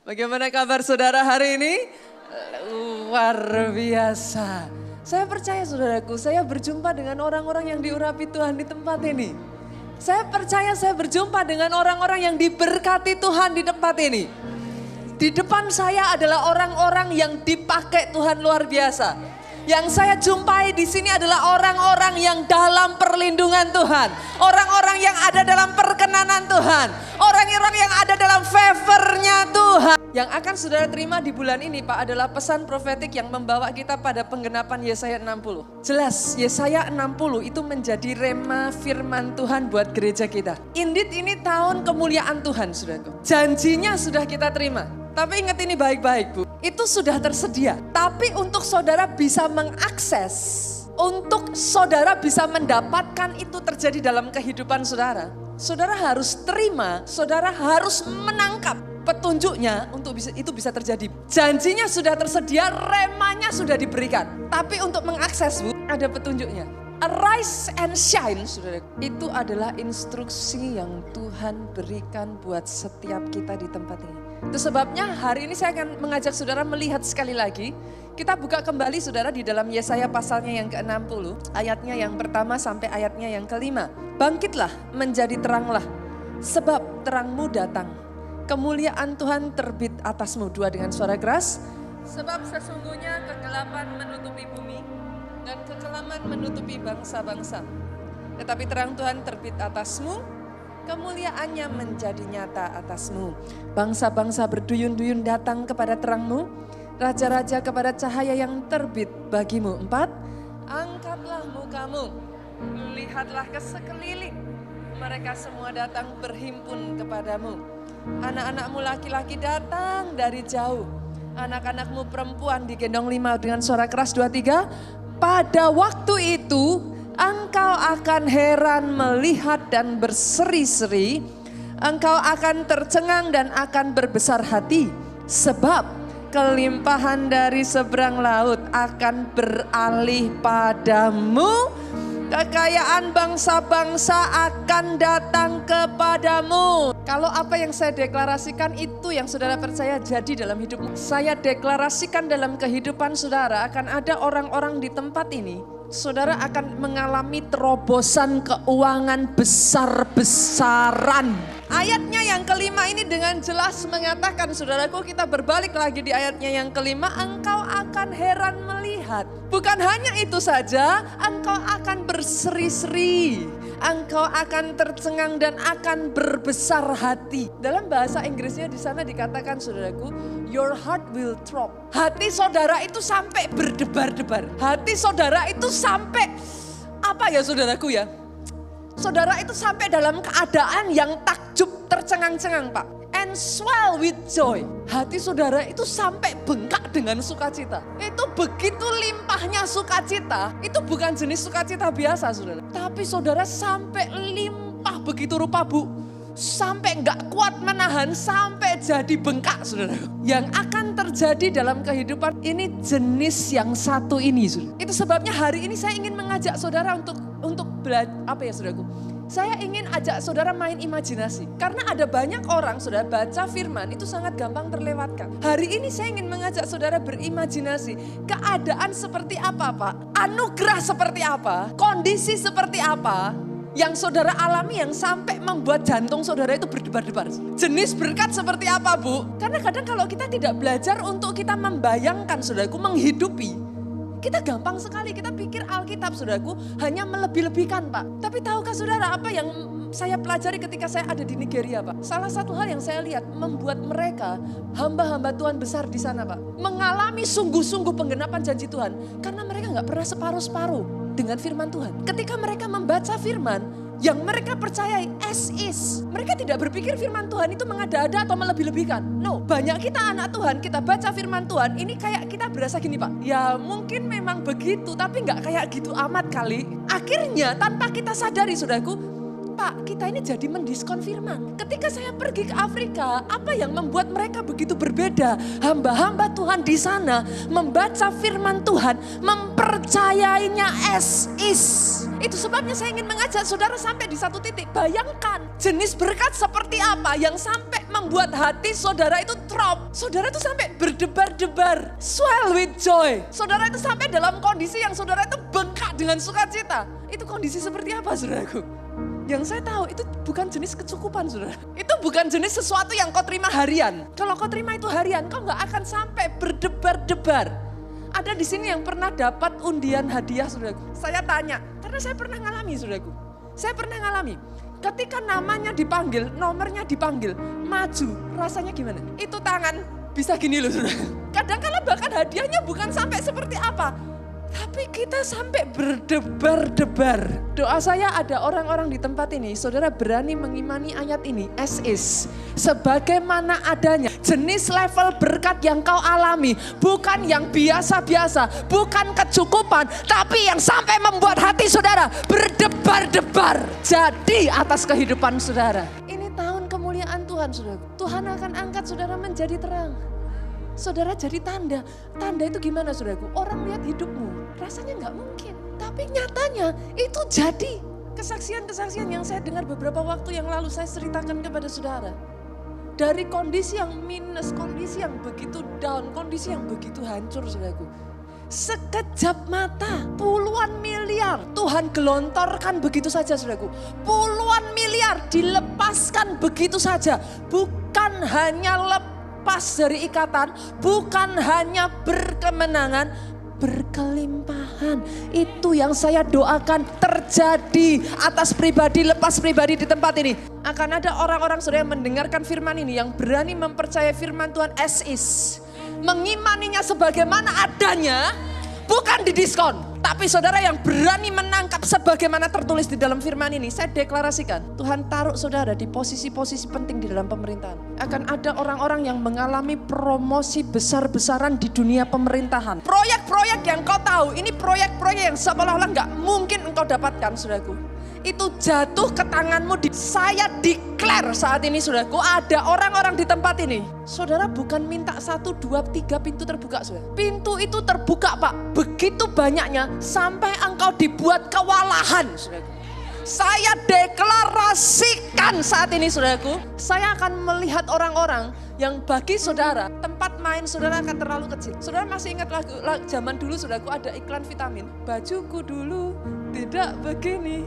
Bagaimana kabar saudara hari ini? Luar biasa. Saya percaya saudaraku, saya berjumpa dengan orang-orang yang diurapi Tuhan di tempat ini. Saya percaya saya berjumpa dengan orang-orang yang diberkati Tuhan di tempat ini. Di depan saya adalah orang-orang yang dipakai Tuhan luar biasa. Yang saya jumpai di sini adalah orang-orang yang dalam perlindungan Tuhan. Orang-orang yang ada dalam perkenanan Tuhan. Orang-orang yang ada dalam favor-nya Tuhan. Yang akan saudara terima di bulan ini Pak adalah pesan profetik yang membawa kita pada penggenapan Yesaya 60. Jelas Yesaya 60 itu menjadi rema firman Tuhan buat gereja kita. Indeed ini tahun kemuliaan Tuhan saudaraku. Janjinya sudah kita terima. Tapi ingat ini baik-baik Bu. Itu sudah tersedia. Tapi untuk saudara bisa mengakses, untuk saudara bisa mendapatkan itu terjadi dalam kehidupan saudara. Saudara harus terima, saudara harus menangkap petunjuknya untuk itu bisa terjadi. Janjinya sudah tersedia, remanya sudah diberikan. Tapi untuk mengakses Bu, ada petunjuknya. Arise and shine, saudara. Itu adalah instruksi yang Tuhan berikan buat setiap kita di tempat ini. Itu sebabnya hari ini saya akan mengajak saudara melihat sekali lagi. Kita buka kembali saudara di dalam Yesaya pasalnya yang ke-60. Ayatnya yang pertama sampai ayatnya yang kelima. Bangkitlah menjadi teranglah, sebab terangmu datang. Kemuliaan Tuhan terbit atasmu. Dua dengan suara keras. Sebab sesungguhnya kegelapan menutupi bumi dan kekelaman menutupi bangsa-bangsa. Tetapi terang Tuhan terbit atasmu. Kemuliaannya menjadi nyata atasmu. Bangsa-bangsa berduyun-duyun datang kepada terangmu. Raja-raja kepada cahaya yang terbit bagimu. 4. Angkatlah mukamu. Lihatlah ke sekeliling. Mereka semua datang berhimpun kepadamu. Anak-anakmu laki-laki datang dari jauh. Anak-anakmu perempuan digendong 5 dengan suara keras. 2, 3. Pada waktu itu engkau akan heran melihat dan berseri-seri. Engkau akan tercengang dan akan berbesar hati. Sebab kelimpahan dari seberang laut akan beralih padamu. Kekayaan bangsa-bangsa akan datang kepadamu. Kalau apa yang saya deklarasikan itu yang saudara percaya jadi dalam hidupmu. Saya deklarasikan dalam kehidupan saudara akan ada orang-orang di tempat ini. Saudara akan mengalami terobosan keuangan besar-besaran. Ayatnya yang kelima ini dengan jelas mengatakan, saudaraku, kita berbalik lagi di ayatnya yang kelima, engkau akan heran melihat. Bukan hanya itu saja, engkau akan berseri-seri. Engkau akan tercengang dan akan berbesar hati. Dalam bahasa Inggrisnya di sana dikatakan, saudaraku, your heart will throb. Hati saudara itu sampai berdebar-debar. Hati saudara itu sampai, apa ya saudaraku ya? Saudara itu sampai dalam keadaan yang takjub, tercengang-cengang Pak. And swell with joy. Hati saudara itu sampai bengkak dengan sukacita. Itu begitu limpahnya sukacita. Itu bukan jenis sukacita biasa saudara. Tapi saudara sampai limpah begitu rupa Bu. Sampai enggak kuat menahan, sampai jadi bengkak saudara. Yang akan terjadi dalam kehidupan ini jenis yang satu ini saudara. Itu sebabnya hari ini saya ingin mengajak saudara untuk belajar, apa ya saudaraku? Saya ingin ajak saudara main imajinasi. Karena ada banyak orang saudara baca firman itu sangat gampang terlewatkan. Hari ini saya ingin mengajak saudara berimajinasi. Keadaan seperti apa Pak? Anugerah seperti apa? Kondisi seperti apa? Yang saudara alami yang sampai membuat jantung saudara itu berdebar-debar. Jenis berkat seperti apa Bu? Karena kadang kalau kita tidak belajar untuk kita membayangkan saudaraku, menghidupi. Kita gampang sekali, kita pikir Alkitab saudaraku hanya melebih-lebihkan Pak. Tapi tahukah saudara apa yang saya pelajari ketika saya ada di Nigeria Pak? Salah satu hal yang saya lihat membuat mereka hamba-hamba Tuhan besar di sana Pak. Mengalami sungguh-sungguh penggenapan janji Tuhan. Karena mereka gak pernah separuh-separuh dengan firman Tuhan. Ketika mereka membaca firman yang mereka percayai as is. Mereka tidak berpikir firman Tuhan itu mengada-ada atau melebih-lebihkan. No, banyak kita anak Tuhan, kita baca firman Tuhan, ini kayak kita berasa gini Pak. Ya mungkin memang begitu, tapi gak kayak gitu amat kali. Akhirnya tanpa kita sadari saudaraku, Pak, kita ini jadi mendiskon firman. Ketika saya pergi ke Afrika, apa yang membuat mereka begitu berbeda? Hamba-hamba Tuhan di sana membaca firman Tuhan, mempercayainya as is. Itu sebabnya saya ingin mengajak saudara sampai di satu titik. Bayangkan jenis berkat seperti apa yang sampai membuat hati saudara itu drop. Saudara itu sampai berdebar-debar, swell with joy. Saudara itu sampai dalam kondisi yang saudara itu bengkak dengan sukacita. Itu kondisi seperti apa, saudaraku? Yang saya tahu itu bukan jenis kecukupan, saudara. Itu bukan jenis sesuatu yang kau terima harian. Kalau kau terima itu harian, kau nggak akan sampai berdebar-debar. Ada di sini yang pernah dapat undian hadiah, saudaraku. Saya tanya, karena saya pernah ngalami, saudaraku. Saya pernah ngalami. Ketika namanya dipanggil, nomornya dipanggil, maju, rasanya gimana? Itu tangan bisa gini loh, saudara. Kadang-kadang bahkan hadiahnya bukan sampai seperti apa. Tapi kita sampai berdebar-debar. Doa saya ada orang-orang di tempat ini, saudara berani mengimani ayat ini as is. Sebagaimana adanya, jenis level berkat yang kau alami. Bukan yang biasa-biasa, bukan kecukupan. Tapi yang sampai membuat hati saudara berdebar-debar. Jadi atas kehidupan saudara. Ini tahun kemuliaan Tuhan, saudara. Tuhan akan angkat saudara menjadi terang. Saudara jadi tanda. Tanda itu gimana, saudaraku? Orang lihat hidupmu, rasanya nggak mungkin. Tapi nyatanya itu jadi. Kesaksian-kesaksian yang saya dengar beberapa waktu yang lalu saya ceritakan kepada saudara. Dari kondisi yang minus, kondisi yang begitu down, kondisi yang begitu hancur, saudaraku. Sekejap mata, puluhan miliar Tuhan gelontorkan begitu saja, saudaraku. Puluhan miliar dilepaskan begitu saja. Bukan hanya lepas dari ikatan, bukan hanya berkemenangan, berkelimpahan. Itu yang saya doakan terjadi atas pribadi, lepas pribadi di tempat ini. Akan ada orang-orang saudara yang mendengarkan firman ini, yang berani mempercayai firman Tuhan as is. Mengimaninya sebagaimana adanya, bukan didiskon. Tapi saudara yang berani menangkap sebagaimana tertulis di dalam firman ini. Saya deklarasikan, Tuhan taruh saudara di posisi-posisi penting di dalam pemerintahan. Akan ada orang-orang yang mengalami promosi besar-besaran di dunia pemerintahan. Proyek-proyek yang kau tahu, ini proyek-proyek yang seolah-olah gak mungkin engkau dapatkan, saudaraku. Itu jatuh ke tanganmu. Saya declare saat ini, saudaraku, ada orang-orang di tempat ini. Saudara bukan minta 1, 2, 3 pintu terbuka, saudara. Pintu itu terbuka, Pak. Begitu banyaknya sampai engkau dibuat kewalahan, saudaraku. Saya deklarasikan saat ini, saudaraku. Saya akan melihat orang-orang yang bagi saudara, tempat main saudara akan terlalu kecil. Saudara masih ingat lagu zaman dulu, saudaraku, ada iklan vitamin. Bajuku dulu tidak begini,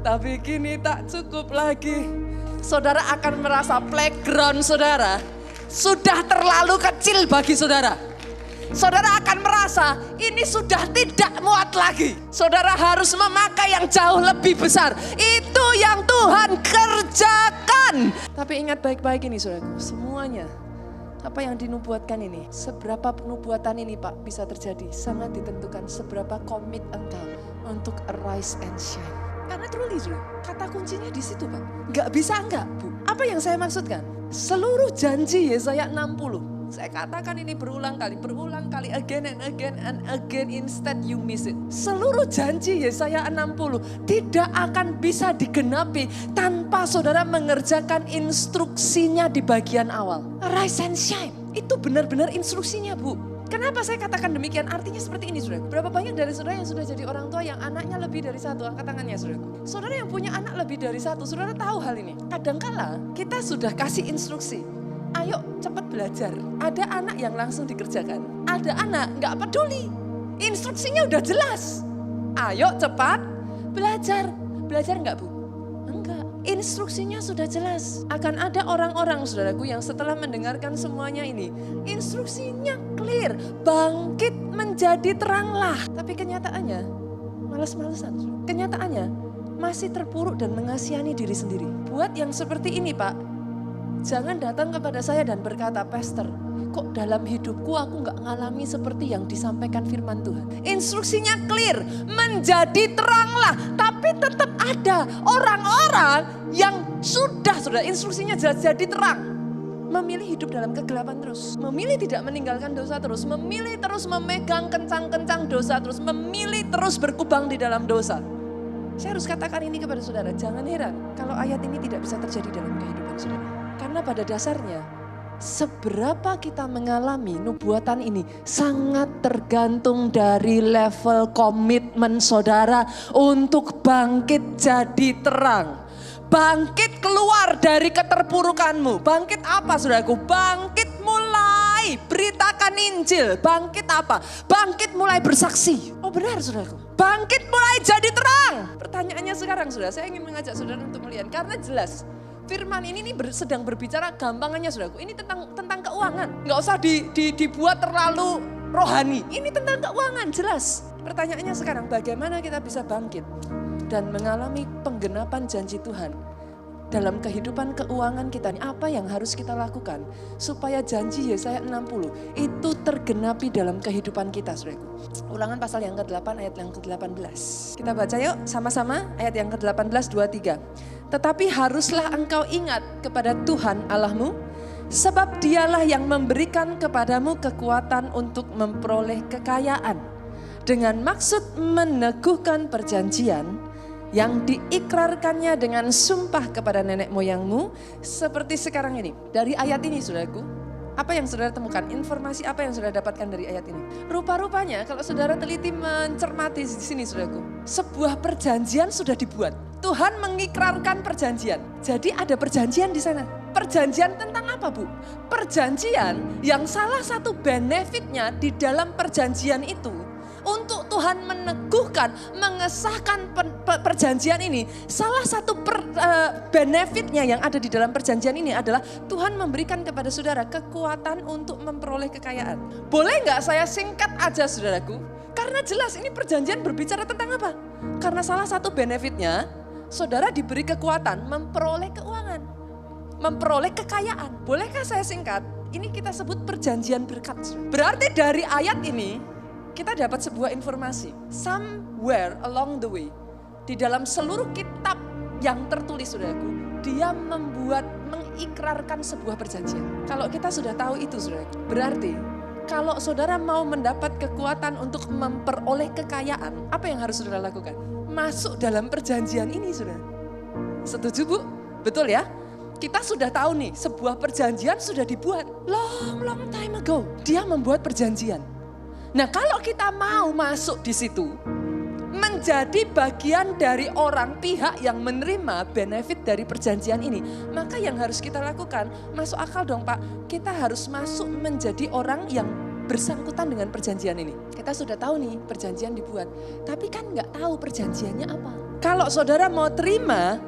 tapi kini tak cukup lagi. Saudara akan merasa playground saudara sudah terlalu kecil bagi saudara. Saudara akan merasa ini sudah tidak muat lagi. Saudara harus memakai yang jauh lebih besar. Itu yang Tuhan kerjakan. Tapi ingat baik-baik ini, saudaraku, semuanya apa yang dinubuatkan ini, seberapa penubuatan ini, Pak, bisa terjadi sangat ditentukan seberapa komit engkau untuk arise and shine. Karena truly, kata kuncinya di situ, Pak. Gak bisa enggak, Bu. Apa yang saya maksudkan? Seluruh janji Yesaya 60. Saya katakan ini berulang kali, again and again, instead you miss it. Seluruh janji Yesaya 60 tidak akan bisa digenapi tanpa saudara mengerjakan instruksinya di bagian awal. Arise and shine, itu benar-benar instruksinya, Bu. Kenapa saya katakan demikian? Artinya seperti ini, saudara. Berapa banyak dari saudara yang sudah jadi orang tua yang anaknya lebih dari satu? Angkat tangannya, saudara. Saudara yang punya anak lebih dari satu, saudara tahu hal ini. Kadangkala kita sudah kasih instruksi, ayo cepat belajar. Ada anak yang langsung dikerjakan. Ada anak nggak peduli. Instruksinya udah jelas. Ayo cepat belajar. Belajar nggak, Bu? Enggak. Instruksinya sudah jelas. Akan ada orang-orang, saudaraku, yang setelah mendengarkan semuanya ini, instruksinya clear. Bangkit menjadi teranglah. Tapi kenyataannya malas-malesan. Kenyataannya masih terpuruk dan mengasihani diri sendiri. Buat yang seperti ini, Pak, jangan datang kepada saya dan berkata, Pastor, kok dalam hidupku aku gak ngalami seperti yang disampaikan firman Tuhan. Instruksinya clear, menjadi teranglah. Tapi tetap ada orang-orang yang sudah instruksinya jadi terang. Memilih hidup dalam kegelapan terus. Memilih tidak meninggalkan dosa terus. Memilih terus memegang kencang-kencang dosa terus. Memilih terus berkubang di dalam dosa. Saya harus katakan ini kepada saudara, jangan heran. kalau ayat ini tidak bisa terjadi dalam kehidupan saudara. Karena pada dasarnya, seberapa kita mengalami nubuatan ini sangat tergantung dari level komitmen saudara untuk bangkit jadi terang. Bangkit keluar dari keterpurukanmu. Bangkit apa saudaraku? Bangkit mulai beritakan Injil. Bangkit apa? Bangkit mulai bersaksi. Oh benar saudaraku. Bangkit mulai jadi terang. Pertanyaannya sekarang saudara, saya ingin mengajak saudara untuk melihat. Karena jelas firman ini sedang berbicara gampangannya saudaraku. Ini tentang keuangan. Nggak usah dibuat terlalu rohani. Ini tentang keuangan jelas. Pertanyaannya sekarang, bagaimana kita bisa bangkit dan mengalami penggenapan janji Tuhan dalam kehidupan keuangan kita? Apa yang harus kita lakukan supaya janji Yesaya 60 itu tergenapi dalam kehidupan kita, saudaraku? Ulangan pasal yang ke-8 ayat yang ke-18. Kita baca yuk sama-sama ayat yang ke-18, 2, 3. Tetapi haruslah engkau ingat kepada Tuhan Allahmu, sebab dialah yang memberikan kepadamu kekuatan untuk memperoleh kekayaan, dengan maksud meneguhkan perjanjian yang diikrarkannya dengan sumpah kepada nenek moyangmu seperti sekarang ini. Dari ayat ini saudaraku, apa yang saudara temukan? Informasi apa yang saudara dapatkan dari ayat ini? Rupa-rupanya kalau saudara teliti mencermati di sini saudaraku, sebuah perjanjian sudah dibuat. Tuhan mengikrarkan perjanjian. Jadi ada perjanjian di sana. Perjanjian tentang apa, Bu? Perjanjian yang salah satu benefitnya di dalam perjanjian itu, untuk Tuhan meneguhkan, mengesahkan perjanjian ini, salah satu benefitnya yang ada di dalam perjanjian ini adalah Tuhan memberikan kepada saudara kekuatan untuk memperoleh kekayaan. Boleh nggak saya singkat aja saudaraku? Karena jelas ini perjanjian berbicara tentang apa? Karena salah satu benefitnya, saudara diberi kekuatan memperoleh keuangan, memperoleh kekayaan. Bolehkah saya singkat? Ini kita sebut perjanjian berkat. Berarti dari ayat ini, kita dapat sebuah informasi, somewhere along the way, di dalam seluruh kitab yang tertulis saudaraku, dia mengikrarkan sebuah perjanjian. Kalau kita sudah tahu itu saudaraku, berarti kalau saudara mau mendapat kekuatan untuk memperoleh kekayaan, apa yang harus saudara lakukan? Masuk dalam perjanjian ini saudara. Setuju Bu? Betul ya? Kita sudah tahu nih, sebuah perjanjian sudah dibuat long time ago. Dia membuat perjanjian. Nah kalau kita mau masuk di situ, menjadi bagian dari orang pihak yang menerima benefit dari perjanjian ini, maka yang harus kita lakukan, masuk akal dong Pak, kita harus masuk menjadi orang yang bersangkutan dengan perjanjian ini. Kita sudah tahu nih perjanjian dibuat, tapi kan nggak tahu perjanjiannya apa. Kalau saudara mau terima,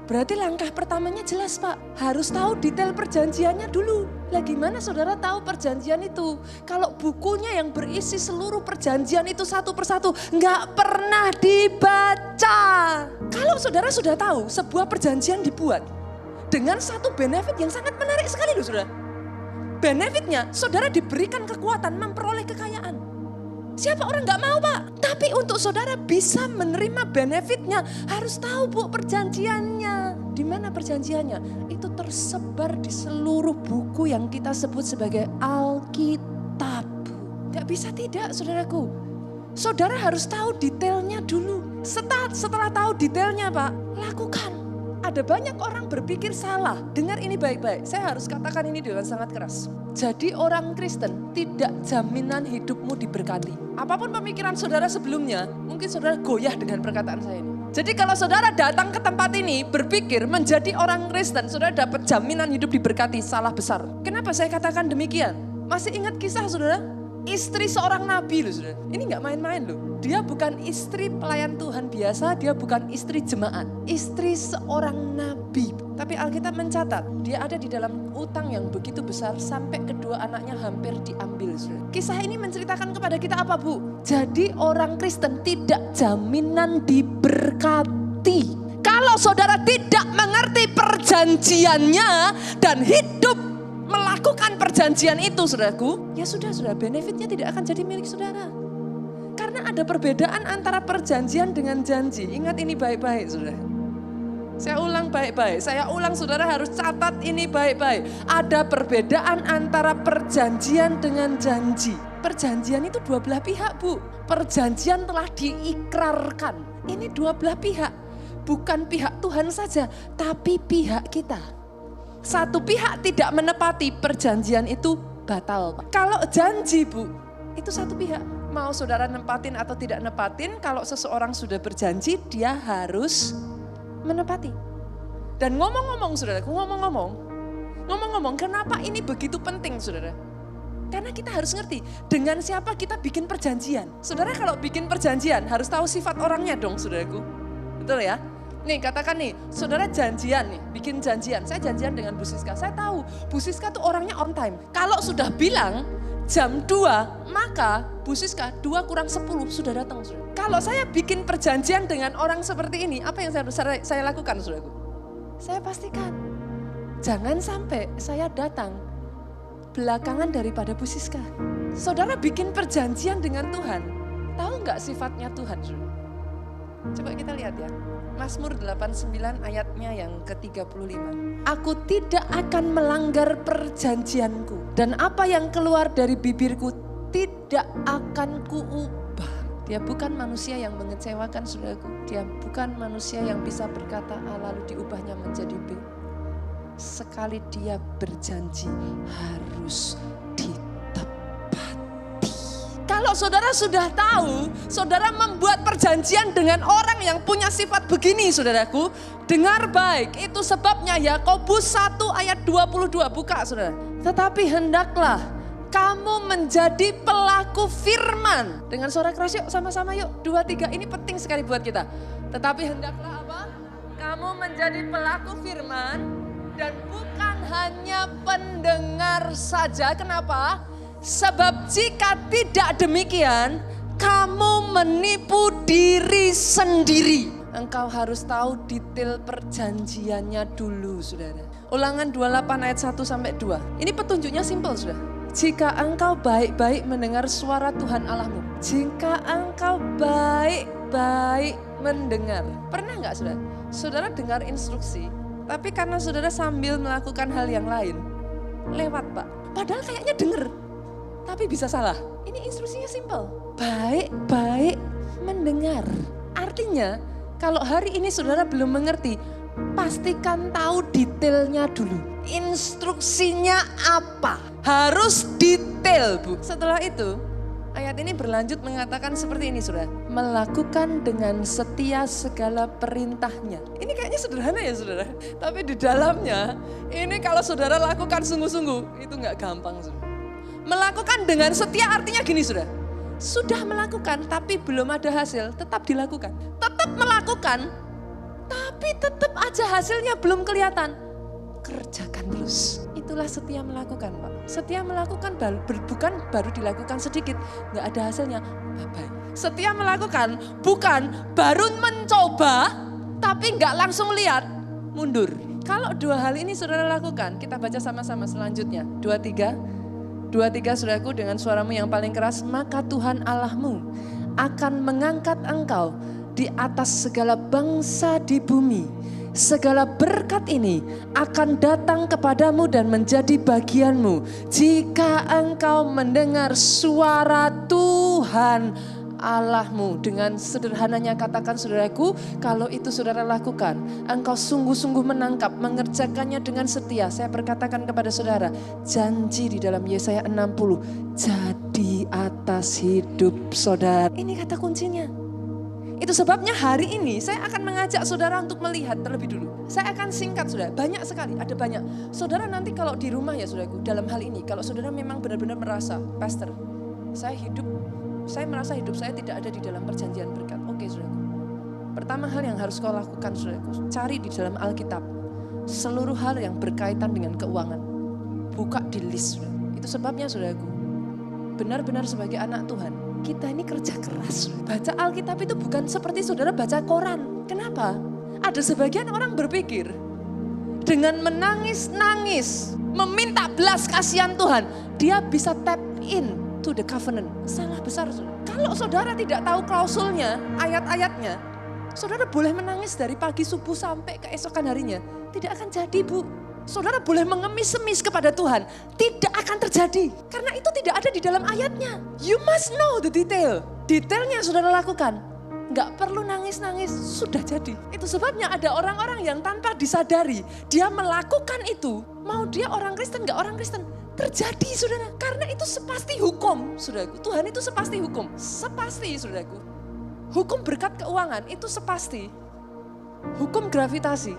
berarti langkah pertamanya jelas Pak, harus tahu detail perjanjiannya dulu. Lah gimana saudara tahu perjanjian itu? Kalau bukunya yang berisi seluruh perjanjian itu satu persatu nggak pernah dibaca. Kalau saudara sudah tahu sebuah perjanjian dibuat dengan satu benefit yang sangat menarik sekali loh saudara. Benefitnya saudara diberikan kekuatan memperoleh kekayaan. Siapa orang nggak mau Pak? Tapi untuk saudara bisa menerima benefitnya harus tahu Bu perjanjiannya. Di mana perjanjiannya? Itu tersebar di seluruh buku yang kita sebut sebagai Alkitab. Tidak bisa tidak saudaraku. Saudara harus tahu detailnya dulu. Setelah tahu detailnya Pak, lakukan. Ada banyak orang berpikir salah. Dengar ini baik-baik. Saya harus katakan ini dengan sangat keras. Jadi orang Kristen tidak jaminan hidupmu diberkati. Apapun pemikiran saudara sebelumnya, mungkin saudara goyah dengan perkataan saya ini. Jadi kalau saudara datang ke tempat ini berpikir menjadi orang Kristen, saudara dapat jaminan hidup diberkati, salah besar. Kenapa saya katakan demikian? Masih ingat kisah saudara? Istri seorang nabi loh saudara. Ini gak main-main loh. Dia bukan istri pelayan Tuhan biasa, dia bukan istri jemaat. Istri seorang nabi. Tapi Alkitab mencatat, dia ada di dalam utang yang begitu besar sampai kedua anaknya hampir diambil saudara. Kisah ini menceritakan kepada kita apa Bu? Jadi orang Kristen tidak jaminan diberkati. Kalau saudara tidak mengerti perjanjiannya dan hidup melakukan perjanjian itu saudaraku, ya sudah benefitnya tidak akan jadi milik saudara. Karena ada perbedaan antara perjanjian dengan janji. Ingat ini baik-baik saudara. Saya ulang baik-baik, saya ulang saudara harus catat ini baik-baik. Ada perbedaan antara perjanjian dengan janji. Perjanjian itu dua belah pihak Bu. Perjanjian telah diikrarkan. Ini dua belah pihak. bukan pihak Tuhan saja, tapi pihak kita. Satu pihak tidak menepati perjanjian itu batal. Kalau janji Bu, itu satu pihak. Mau saudara nempatin atau tidak nempatin, kalau seseorang sudah berjanji, dia harus menepati. Dan ngomong-ngomong saudaraku, ngomong-ngomong, kenapa ini begitu penting saudara? Karena kita harus ngerti dengan siapa kita bikin perjanjian. Saudara kalau bikin perjanjian harus tahu sifat orangnya dong saudaraku. Betul ya? Nih katakan nih, saudara janjian nih, bikin janjian. Saya janjian dengan Bu Siska, saya tahu Bu Siska tuh orangnya on time. Kalau sudah bilang jam 2, maka Bu Siska 2 kurang 10 sudah datang. Saudara. Kalau saya bikin perjanjian dengan orang seperti ini, apa yang saya lakukan saudaraku? Saya pastikan, jangan sampai saya datang belakangan daripada Bu Siska. Saudara bikin perjanjian dengan Tuhan, tahu nggak sifatnya Tuhan? Saudara? Coba kita lihat ya, Mazmur 89 ayatnya yang ke-35. Aku tidak akan melanggar perjanjianku dan apa yang keluar dari bibirku tidak akan kuubah. Dia bukan manusia yang mengecewakan saudaraku. Dia bukan manusia yang bisa berkata A lalu diubahnya menjadi B. Sekali dia berjanji harus ditepati. Kalau saudara sudah tahu, saudara membuat perjanjian dengan orang yang punya sifat begini saudaraku, dengar baik, itu sebabnya Yakobus 1 ayat 22, buka saudara. Tetapi hendaklah kamu menjadi pelaku firman. Dengan suara keras yuk, sama-sama yuk, 2, 3, ini penting sekali buat kita. Tetapi hendaklah apa? Kamu menjadi pelaku firman. Dan bukan hanya pendengar saja, kenapa? Sebab jika tidak demikian, kamu menipu diri sendiri. Engkau harus tahu detail perjanjiannya dulu, saudara. Ulangan 28 ayat 1 sampai 2. Ini petunjuknya simpel, saudara. Jika engkau baik-baik mendengar suara Tuhan Allahmu. Jika engkau baik-baik mendengar. Pernah nggak, saudara? Saudara dengar instruksi. Tapi karena saudara sambil melakukan hal yang lain, lewat Pak. Padahal kayaknya denger, tapi bisa salah. Ini instruksinya simpel. Baik-baik mendengar. Artinya kalau hari ini saudara belum mengerti, pastikan tahu detailnya dulu. Instruksinya apa? Harus detail Bu. Setelah itu, ayat ini berlanjut mengatakan seperti ini saudara. Melakukan dengan setia segala perintahnya. Ini kayaknya sederhana ya saudara. Tapi di dalamnya ini kalau saudara lakukan sungguh-sungguh itu gak gampang saudara. Melakukan dengan setia artinya gini saudara. Sudah melakukan tapi belum ada hasil, tetap dilakukan. Tetap melakukan tapi tetap aja hasilnya belum kelihatan. Kerjakan terus. Itulah setia melakukan Pak. Setia melakukan bukan baru dilakukan sedikit, gak ada hasilnya, bye-bye. Setia melakukan bukan baru mencoba, tapi gak langsung lihat, mundur. Kalau 2 hal ini saudara lakukan, kita baca sama-sama selanjutnya. 23 saudaraku dengan suaramu yang paling keras, maka Tuhan Allahmu akan mengangkat engkau di atas segala bangsa di bumi. Segala berkat ini akan datang kepadamu dan menjadi bagianmu jika engkau mendengar suara Tuhan Allahmu. Dengan sederhananya katakan saudaraku, kalau itu saudara lakukan, engkau sungguh-sungguh menangkap, mengerjakannya dengan setia. Saya berkatakan kepada saudara, janji di dalam Yesaya 60 jadi atas hidup saudara. Ini kata kuncinya. Itu sebabnya hari ini saya akan mengajak saudara untuk melihat terlebih dulu. Saya akan singkat saudara, banyak sekali, ada banyak. Saudara nanti kalau di rumah ya saudaraku, dalam hal ini, kalau saudara memang benar-benar merasa, Pastor, saya merasa hidup saya tidak ada di dalam perjanjian berkat. Oke saudaraku, pertama hal yang harus kau lakukan saudaraku, cari di dalam Alkitab seluruh hal yang berkaitan dengan keuangan. Buka di list saudara. Itu sebabnya saudaraku, benar-benar sebagai anak Tuhan, kita ini kerja keras. Baca Alkitab itu bukan seperti saudara baca koran. Kenapa? Ada sebagian orang berpikir dengan menangis-nangis, meminta belas kasihan Tuhan, dia bisa tap in to the covenant. Salah besar saudara. Kalau saudara tidak tahu klausulnya, ayat-ayatnya, saudara boleh menangis dari pagi subuh sampai keesokan harinya. Tidak akan jadi Bu. Saudara boleh mengemis-emis kepada Tuhan, tidak akan terjadi. Karena itu tidak ada di dalam ayatnya. You must know the detail. Detailnya saudara lakukan. Nggak perlu nangis-nangis, sudah jadi. Itu sebabnya ada orang-orang yang tanpa disadari, dia melakukan itu. Mau dia orang Kristen, nggak orang Kristen. Terjadi saudara, karena itu sepasti hukum saudaraku. Tuhan itu sepasti hukum, sepasti saudaraku. Hukum berkat keuangan itu sepasti. Hukum gravitasi,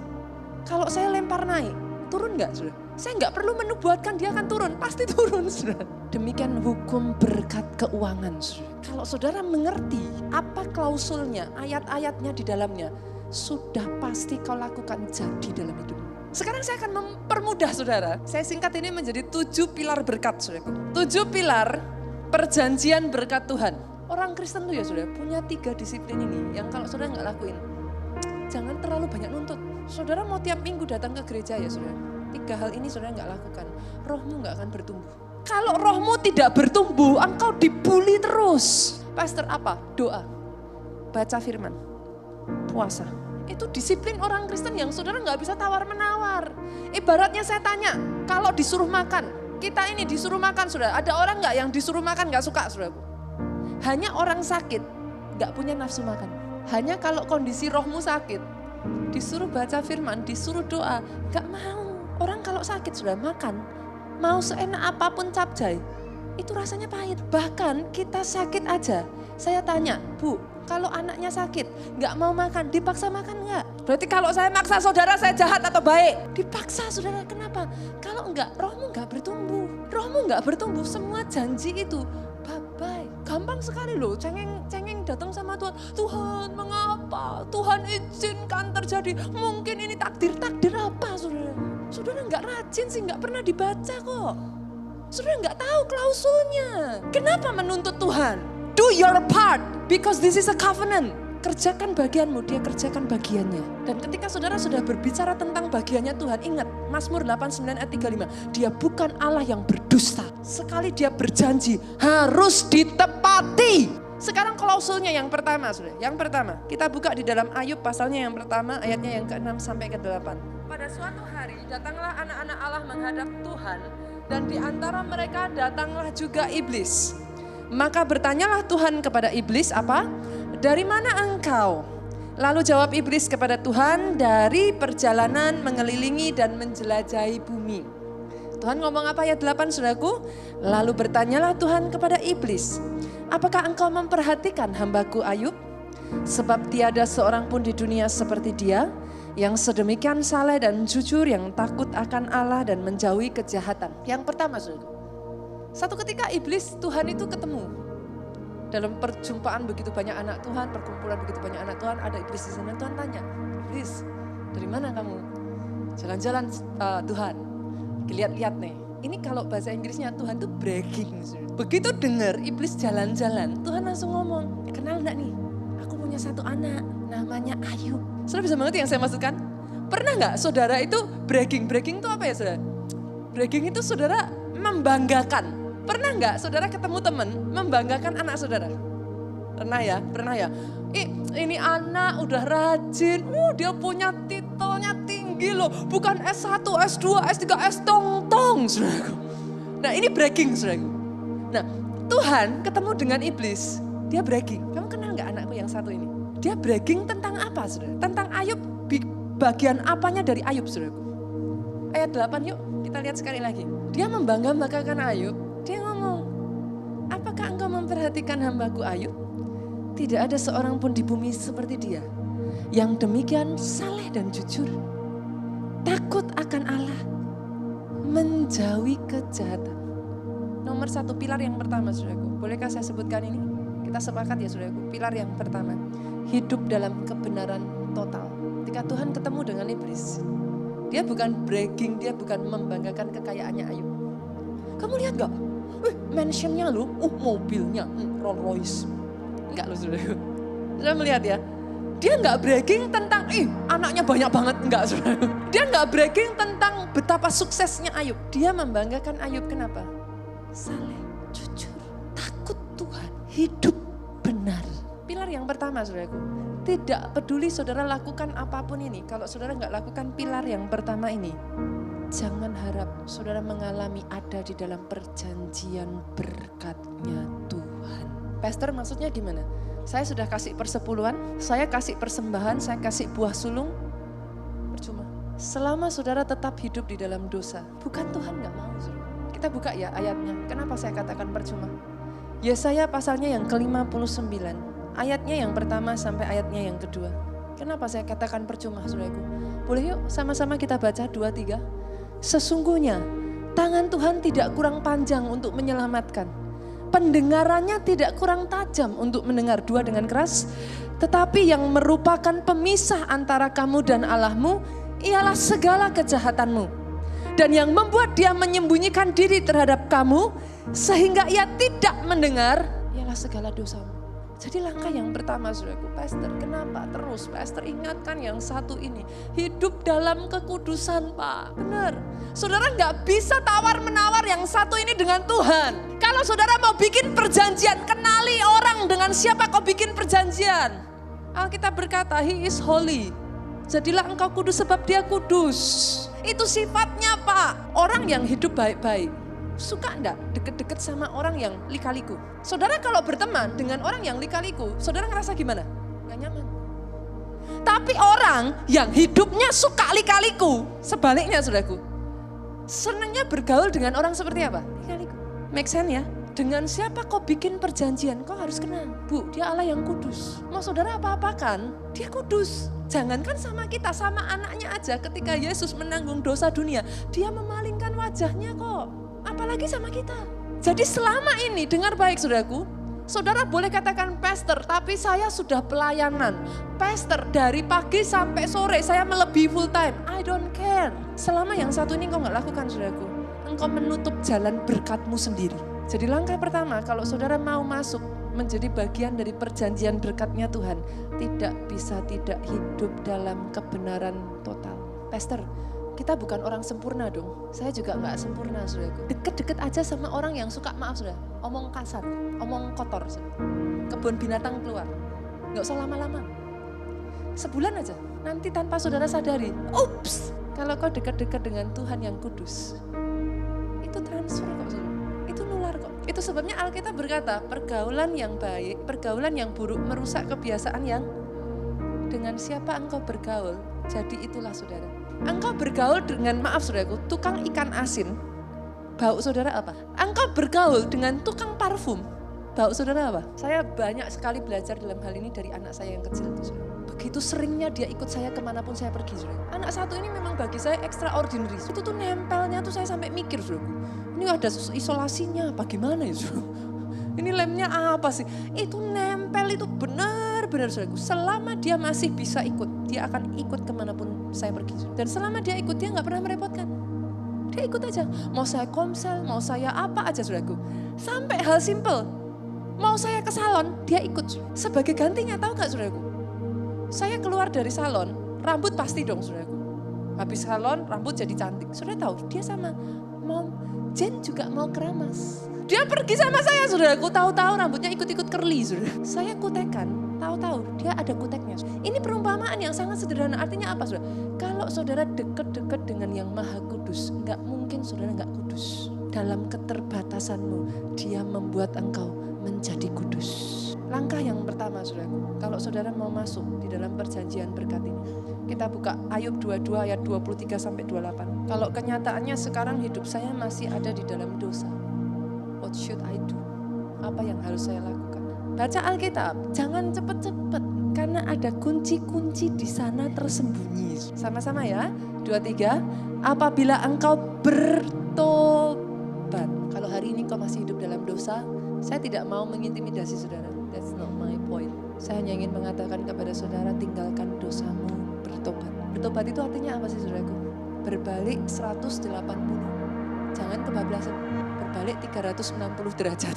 kalau saya lempar naik, turun nggak saudara? Saya nggak perlu menubuatkan dia akan turun, pasti turun saudara. Demikian hukum berkat keuangan saudara. Kalau saudara mengerti apa klausulnya, ayat-ayatnya di dalamnya, sudah pasti kau lakukan jadi dalam hidupmu. Sekarang saya akan mempermudah saudara. Saya singkat ini menjadi 7 pilar berkat saudara. 7 pilar perjanjian berkat Tuhan. Orang Kristen tuh ya saudara punya 3 disiplin ini yang kalau saudara nggak lakuin, jangan terlalu banyak nuntut. Saudara mau tiap minggu datang ke gereja ya saudara. 3 hal ini saudara nggak lakukan, rohmu nggak akan bertumbuh. Kalau rohmu tidak bertumbuh, engkau dibully terus. Pastor apa? Doa, baca firman, puasa. Itu disiplin orang Kristen yang saudara nggak bisa tawar-menawar. Ibaratnya saya tanya, kalau disuruh makan, kita ini disuruh makan saudara. Ada orang nggak yang disuruh makan nggak suka saudaraku? Hanya orang sakit nggak punya nafsu makan. Hanya kalau kondisi rohmu sakit, disuruh baca firman, disuruh doa, nggak mau. Orang kalau sakit sudah makan, mau seenak apapun capcay, itu rasanya pahit. Bahkan kita sakit aja, saya tanya, Bu, kalau anaknya sakit, nggak mau makan, dipaksa makan nggak? Berarti kalau saya maksa saudara, saya jahat atau baik? Dipaksa saudara, kenapa? Kalau enggak, rohmu nggak bertumbuh. Rohmu nggak bertumbuh, semua janji itu, bye-bye. Gampang sekali loh, cengeng datang sama Tuhan. Tuhan mengapa? Tuhan izinkan terjadi. Mungkin ini takdir apa saudara? Saudara nggak rajin sih, nggak pernah dibaca kok. Saudara nggak tahu klausulnya. Kenapa menuntut Tuhan? Do your part, because this is a covenant. Kerjakan bagianmu, dia kerjakan bagiannya. Dan ketika saudara sudah berbicara tentang bagiannya Tuhan, ingat Mazmur 89 ayat 35. Dia bukan Allah yang berdusta. Sekali dia berjanji, harus ditepati. Sekarang klausulnya yang pertama, saudara. Yang pertama, kita buka di dalam Ayub pasalnya yang pertama, ayatnya yang ke-6 sampai ke-8. Pada suatu hari datanglah anak-anak Allah menghadap Tuhan, dan di antara mereka datanglah juga iblis. Maka bertanyalah Tuhan kepada iblis apa? Dari mana engkau? Lalu jawab iblis kepada Tuhan, dari perjalanan mengelilingi dan menjelajahi bumi. Tuhan ngomong apa ayat 8 saudaraku? Lalu bertanyalah Tuhan kepada iblis, apakah engkau memperhatikan hambaku Ayub? Sebab tiada seorang pun di dunia seperti dia, yang sedemikian saleh dan jujur, yang takut akan Allah dan menjauhi kejahatan. Yang pertama saudaraku, satu ketika iblis Tuhan itu ketemu. Dalam perjumpaan begitu banyak anak Tuhan, perkumpulan begitu banyak anak Tuhan, ada iblis di sana. Tuhan tanya, iblis, dari mana kamu? Jalan-jalan Tuhan, lihat-lihat nih. Ini kalau bahasa Inggrisnya Tuhan tuh bragging. Begitu dengar iblis jalan-jalan, Tuhan langsung ngomong, kenal enggak nih? Aku punya satu anak, namanya Ayub. Saudara bisa mengerti yang saya maksudkan? Pernah nggak saudara itu bragging? Bragging itu apa ya saudara? Bragging itu saudara membanggakan. Pernah nggak saudara ketemu teman membanggakan anak saudara? Pernah ya? Pernah ya? Ini anak udah rajin, dia punya titelnya tinggi loh. Bukan S1, S2, S3, S tong-tong saudaraku. Nah ini bragging saudaraku. Nah Tuhan ketemu dengan iblis, dia bragging. Kamu kenal nggak anakku yang satu ini? Dia bragging tentang apa saudara? Tentang Ayub, bagian apanya dari Ayub saudaraku? Ayat 8 yuk kita lihat sekali lagi. Dia membangga-banggakan Ayub. Dia ngomong, apakah engkau memperhatikan hambaku Ayub? Tidak ada seorang pun di bumi seperti dia, yang demikian saleh dan jujur, takut akan Allah, menjauhi kejahatan. Nomor 1 pilar yang pertama saudaraku, bolehkah saya sebutkan ini? Kita sepakat ya saudaraku, pilar yang pertama, hidup dalam kebenaran total. Ketika Tuhan ketemu dengan iblis, dia bukan bragging, dia bukan membanggakan kekayaannya Ayub. Kamu lihat gak? Mansionnya loh, mobilnya, Rolls Royce. Enggak loh saudara. Saudara melihat ya, dia enggak bragging tentang, anaknya banyak banget, enggak saudara. Dia enggak bragging tentang betapa suksesnya Ayub. Dia membanggakan Ayub, kenapa? Saleh, jujur, takut Tuhan, hidup benar. Pilar yang pertama saudaraku, tidak peduli saudara lakukan apapun ini. Kalau saudara enggak lakukan pilar yang pertama ini, jangan harap saudara mengalami ada di dalam perjanjian berkatnya Tuhan. Pastor maksudnya gimana? Saya sudah kasih persepuluhan, saya kasih persembahan, saya kasih buah sulung, percuma. Selama saudara tetap hidup di dalam dosa, bukan Tuhan gak mau. Kita buka ya ayatnya, kenapa saya katakan percuma? Yesaya pasalnya yang ke-59, ayatnya yang pertama sampai ayatnya yang kedua. Kenapa saya katakan percuma, saudaraku? Boleh yuk sama-sama kita baca 2-3. Sesungguhnya tangan Tuhan tidak kurang panjang untuk menyelamatkan. Pendengarannya tidak kurang tajam untuk mendengar, dua dengan keras. Tetapi yang merupakan pemisah antara kamu dan Allahmu ialah segala kejahatanmu. Dan yang membuat dia menyembunyikan diri terhadap kamu sehingga ia tidak mendengar ialah segala dosamu. Jadi langkah yang pertama saudaraku, Pastor kenapa terus Pastor ingatkan yang satu ini. Hidup dalam kekudusan Pak, benar. Saudara gak bisa tawar-menawar yang satu ini dengan Tuhan. Kalau saudara mau bikin perjanjian, kenali orang dengan siapa kau bikin perjanjian. Alkitab berkata, He is holy. Jadilah engkau kudus sebab dia kudus. Itu sifatnya Pak. Orang yang hidup baik-baik. Suka enggak deket-deket sama orang yang lika-liku? Saudara kalau berteman dengan orang yang lika-liku, saudara ngerasa gimana? Gak nyaman. Tapi orang yang hidupnya suka lika-liku, sebaliknya saudaraku, senangnya bergaul dengan orang seperti apa? Lika-liku. Make sense ya? Dengan siapa kau bikin perjanjian, kau harus kenal. Bu, dia Allah yang kudus. Mau saudara apa-apakan, dia kudus. Jangankan sama kita, sama anaknya aja ketika Yesus menanggung dosa dunia, dia memalingkan wajahnya kok. Apalagi sama kita. Jadi selama ini dengar baik saudaraku, saudara boleh katakan pastor, tapi saya sudah pelayanan. Pastor dari pagi sampai sore saya melebihi full time. I don't care. Selama yang satu ini kau gak lakukan saudaraku, engkau menutup jalan berkatmu sendiri. Jadi langkah pertama kalau saudara mau masuk menjadi bagian dari perjanjian berkatnya Tuhan, tidak bisa tidak hidup dalam kebenaran total. Pastor, kita bukan orang sempurna dong. Saya juga gak sempurna saudaraku. Deket-deket aja sama orang yang suka maaf saudara. Omong kasar, omong kotor. Saudara. Kebun binatang keluar. Gak usah lama-lama. Sebulan aja. Nanti tanpa saudara sadari. Ups. Kalau kau dekat-dekat dengan Tuhan yang kudus. Itu transfer kok saudara. Itu nular kok. Itu sebabnya Alkitab berkata pergaulan yang baik, pergaulan yang buruk merusak kebiasaan yang dengan siapa engkau bergaul. Jadi itulah saudara. Engkau bergaul dengan, maaf saudaraku, tukang ikan asin, bau saudara apa? Engkau bergaul dengan tukang parfum, bau saudara apa? Saya banyak sekali belajar dalam hal ini dari anak saya yang kecil itu. Begitu seringnya dia ikut saya kemanapun saya pergi. Saudara. Anak satu ini memang bagi saya extraordinary. Itu tuh nempelnya tuh saya sampai mikir saudaraku. Ini ada isolasinya apa gimana ya saudara? Ini lemnya apa sih? Itu nempel itu benar-benar saudaraku. Selama dia masih bisa ikut, dia akan ikut kemanapun saya pergi. Dan selama dia ikut, dia gak pernah merepotkan. Dia ikut aja. Mau saya komsel, mau saya apa aja saudaraku. Sampai hal simple. Mau saya ke salon, dia ikut. Sebagai gantinya tahu gak saudaraku? Saya keluar dari salon, rambut pasti dong saudaraku. Habis salon, rambut jadi cantik. Saudara tahu, dia sama Mom, Jen juga mau keramas. Dia pergi sama saya saudaraku, tahu-tahu rambutnya ikut-ikut curly saudara. Saya kutekan, tahu-tahu dia ada kuteknya. Ini perumpamaan yang sangat sederhana, artinya apa saudara? Kalau saudara dekat-dekat dengan yang maha kudus, enggak mungkin saudara enggak kudus. Dalam keterbatasanmu, dia membuat engkau menjadi kudus. Langkah yang pertama saudaraku, kalau saudara mau masuk di dalam perjanjian berkat ini. Kita buka Ayub 22 ayat 23-28. Kalau kenyataannya sekarang hidup saya masih ada di dalam dosa. What should I do? Apa yang harus saya lakukan? Baca Alkitab, jangan cepet-cepet. Karena ada kunci-kunci di sana tersembunyi. Sama-sama ya, 2-3. Apabila engkau bertobat. Kalau hari ini kau masih hidup dalam dosa, saya tidak mau mengintimidasi saudara. That's not my point. Saya hanya ingin mengatakan kepada saudara, tinggalkan dosamu, bertobat. Bertobat itu artinya apa sih saudaraku? Berbalik 180. Jangan kebablasan. Berbalik 360 derajat.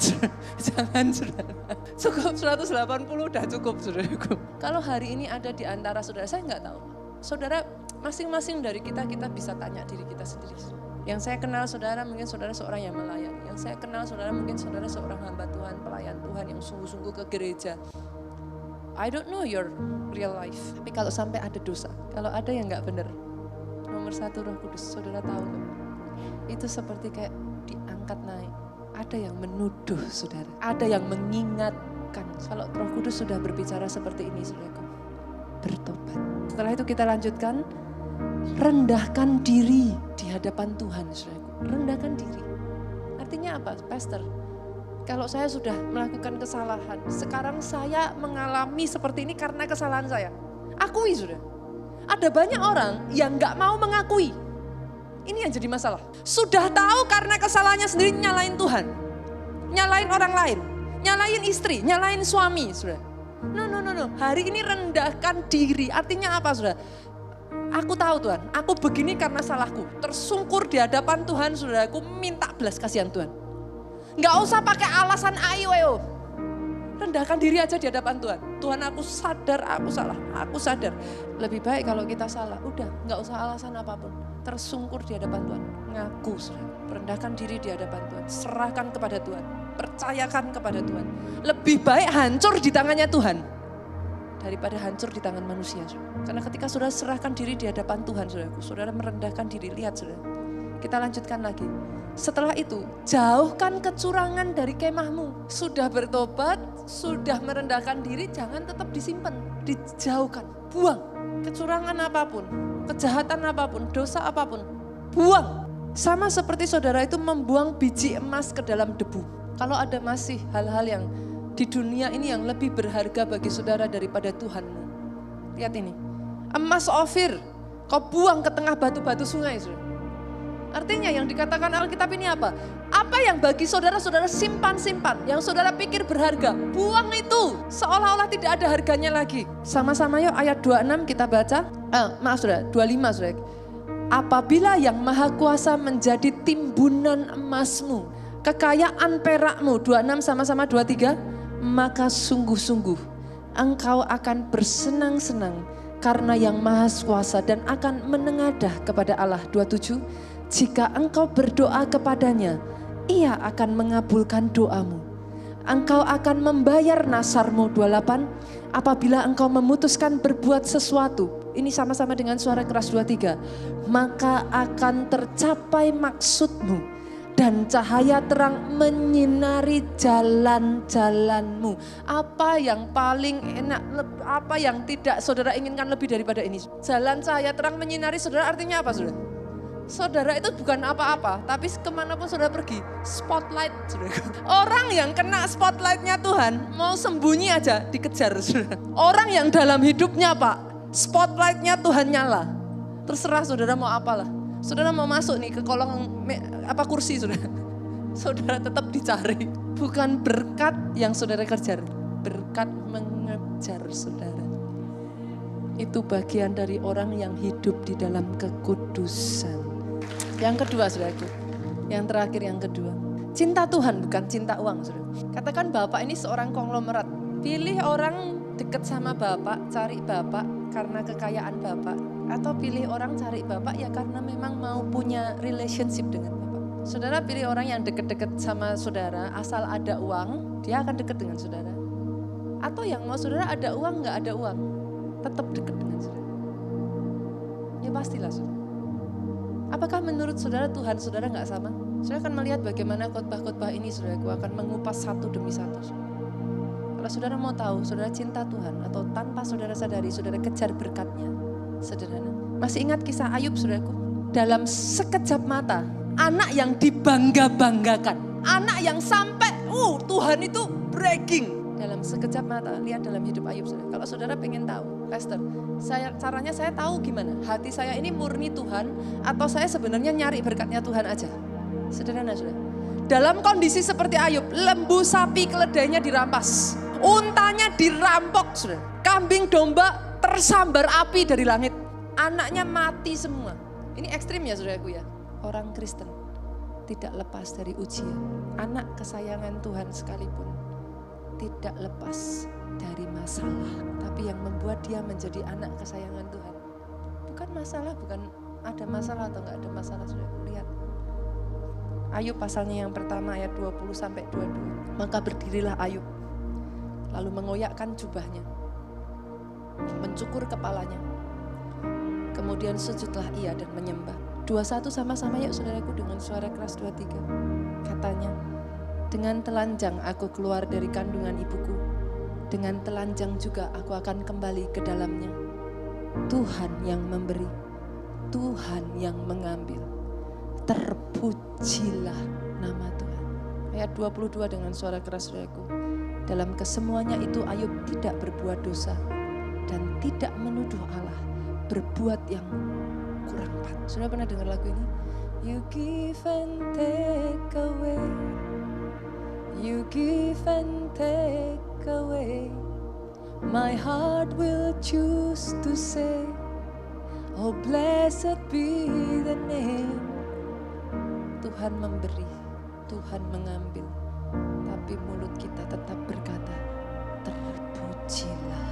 Jangan saudara. Cukup 180 udah cukup saudaraku. Kalau hari ini ada di antara saudara, saya nggak tahu. Saudara masing-masing dari kita bisa tanya diri kita sendiri. Yang saya kenal saudara mungkin saudara seorang yang melayani. Yang saya kenal saudara mungkin saudara seorang hamba Tuhan, pelayan Tuhan yang sungguh-sungguh ke gereja. I don't know your real life. Tapi kalau sampai ada dosa, kalau ada yang nggak benar, nomor satu Roh Kudus, saudara tahu kok. Itu seperti kayak diangkat naik. Ada yang menuduh saudara, ada yang mengingatkan. lakukan kalau Roh Kudus sudah berbicara seperti ini, saudaraku? Bertobat. Setelah itu kita lanjutkan, rendahkan diri di hadapan Tuhan, saudaraku. Rendahkan diri. Artinya apa, Pastor? Kalau saya sudah melakukan kesalahan, sekarang saya mengalami seperti ini karena kesalahan saya. Akui sudah. Ada banyak orang yang gak mau mengakui. Ini yang jadi masalah. Sudah tahu karena kesalahannya sendiri nyalain Tuhan. Nyalain orang lain. Nyalain istri, nyalain suami, sudah. No. Hari ini rendahkan diri. Artinya apa, sudah? Aku tahu Tuhan, aku begini karena salahku. Tersungkur di hadapan Tuhan, saudara. Aku minta belas kasihan Tuhan. Nggak usah pakai alasan ayo. Rendahkan diri aja di hadapan Tuhan. Tuhan, aku sadar aku salah, aku sadar. Lebih baik kalau kita salah, udah nggak usah alasan apapun. Tersungkur di hadapan Tuhan, ngaku, saudara. Rendahkan diri di hadapan Tuhan, serahkan kepada Tuhan, percayakan kepada Tuhan. Lebih baik hancur di tangannya Tuhan daripada hancur di tangan manusia. Karena ketika saudara serahkan diri di hadapan Tuhan, saudara merendahkan diri. Lihat, saudara. Kita lanjutkan lagi. Setelah itu, jauhkan kecurangan dari kemahmu. Sudah bertobat, sudah merendahkan diri, jangan tetap disimpan, dijauhkan, buang. Kecurangan apapun, kejahatan apapun, dosa apapun, buang. Sama seperti saudara itu membuang biji emas ke dalam debu. Kalau ada masih hal-hal yang di dunia ini yang lebih berharga bagi saudara daripada Tuhanmu. Lihat ini, emas Ofir, kau buang ke tengah batu-batu sungai, saudara. Artinya yang dikatakan Alkitab ini apa? Apa yang bagi saudara-saudara simpan-simpan, yang saudara pikir berharga, buang itu. Seolah-olah tidak ada harganya lagi. Sama-sama yuk ayat 26 kita baca. Maaf saudara, 25 saudara. Apabila yang Maha Kuasa menjadi timbunan emasmu, kekayaan perakmu, 26 sama-sama 23. Maka sungguh-sungguh engkau akan bersenang-senang karena yang Maha Kuasa dan akan menengadah kepada Allah, 27. Jika engkau berdoa kepadanya, ia akan mengabulkan doamu. Engkau akan membayar nasarmu, 28. Apabila engkau memutuskan berbuat sesuatu, ini sama-sama dengan suara keras 23. Maka akan tercapai maksudmu dan cahaya terang menyinari jalan-jalanmu. Apa yang paling enak, apa yang tidak saudara inginkan lebih daripada ini? Jalan cahaya terang menyinari saudara artinya apa, saudara? Saudara itu bukan apa-apa, tapi kemanapun saudara pergi, spotlight. Saudara. Orang yang kena spotlightnya Tuhan, mau sembunyi aja dikejar. Saudara. Orang yang dalam hidupnya Pak, spotlightnya Tuhan nyala. Terserah saudara mau apalah. Saudara mau masuk nih ke kolong kursi saudara. Saudara tetap dicari. Bukan berkat yang saudara kejar, berkat mengejar saudara. Itu bagian dari orang yang hidup di dalam kekudusan. Yang kedua saudaraku, yang terakhir yang kedua. Cinta Tuhan bukan cinta uang saudara. Katakan Bapak ini seorang konglomerat. Pilih orang dekat sama Bapak, cari Bapak karena kekayaan Bapak. Atau pilih orang cari Bapak ya karena memang mau punya relationship dengan Bapak. Saudara pilih orang yang dekat-dekat sama saudara, asal ada uang, dia akan dekat dengan saudara. Atau yang mau saudara ada uang, gak ada uang, tetap dekat dengan saudara. Ya pastilah saudara. Apakah menurut saudara Tuhan saudara gak sama? Saudara akan melihat bagaimana khotbah-khotbah ini saudaraku akan mengupas satu demi satu. Kalau saudara mau tahu saudara cinta Tuhan atau tanpa saudara sadari saudara kejar berkatnya. Sederhana. Masih ingat kisah Ayub saudaraku? Dalam sekejap mata, anak yang dibangga-banggakan. Anak yang sampai Tuhan itu bragging. Dalam sekejap mata, lihat dalam hidup Ayub saudara. Kalau saudara pengen tahu, Pastor, caranya saya tahu gimana? Hati saya ini murni Tuhan atau saya sebenarnya nyari berkatnya Tuhan aja? Sederhana saudara. Dalam kondisi seperti Ayub, lembu sapi keledainya dirampas. Untanya dirampok saudara. Kambing domba tersambar api dari langit. Anaknya mati semua. Ini ekstrim ya saudaraku ya. Orang Kristen tidak lepas dari ujian. Anak kesayangan Tuhan sekalipun tidak lepas dari masalah. Tapi yang membuat dia menjadi anak kesayangan Tuhan. Bukan masalah, bukan ada masalah atau enggak ada masalah. Saudara lihat. Ayub pasalnya yang pertama ayat 20-22. Maka berdirilah Ayub. Lalu mengoyakkan jubahnya. Mencukur kepalanya. Kemudian sujudlah ia dan menyembah. 21 sama-sama yuk saudaraku dengan suara keras 23. Katanya, dengan telanjang aku keluar dari kandungan ibuku Dengan telanjang juga aku akan kembali ke dalamnya. Tuhan yang memberi, Tuhan yang mengambil. Terpujilah nama Tuhan. Ayat 22 dengan suara keras saudaraku. Dalam kesemuanya itu Ayub tidak berbuat dosa dan tidak menuduh Allah berbuat yang kurang patut. Sudah pernah dengar lagu ini? You give and take away, you give and take away. My heart will choose to say, oh blessed be the name. Tuhan memberi, Tuhan mengambil, tapi mulut kita tetap berkata, terpujilah